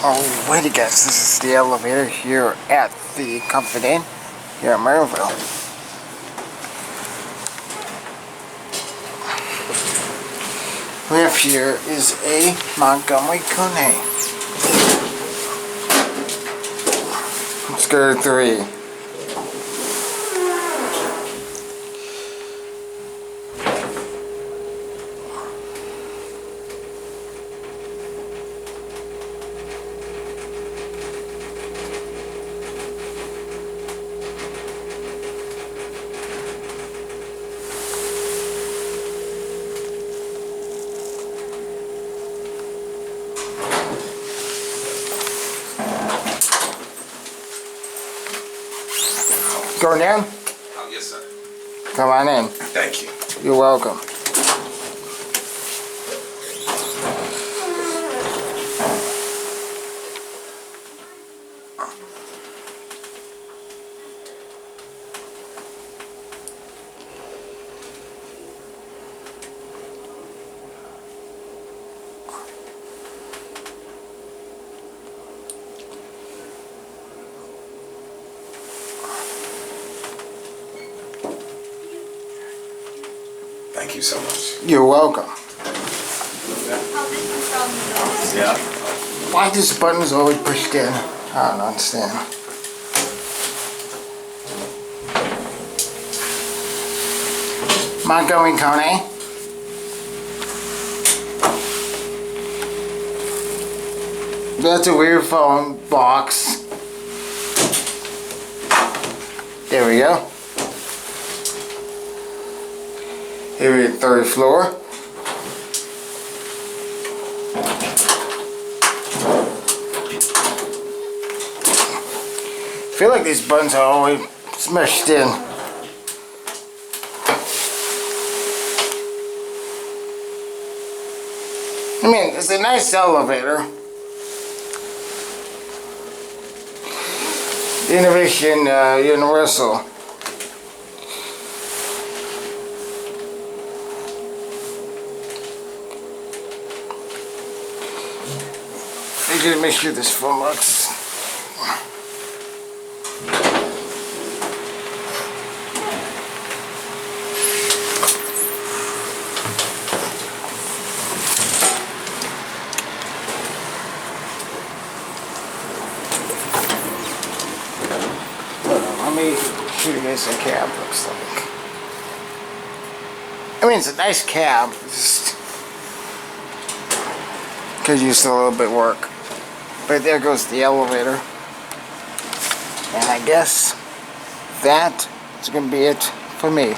Alrighty guys, this is the elevator here at the Comfort Inn here at Merrillville. We have here is a Montgomery KONE. Let's go to 3. Going down? Oh, yes, sir. Come on in. Thank you. You're welcome. Thank you so much. You're welcome. Yeah. Why this button's always pushed in? I don't understand. Montgomery KONE. That's a weird phone box. There we go. Here we're at 3rd floor. I feel like these buttons are always smushed in. I mean, it's a nice elevator. Innovation Universal. I gotta make sure this phone works. Let me show you guys the cab looks like. I mean, it's a nice cab, just could use a little bit of work. But there goes the elevator. And I guess that is going to be it for me.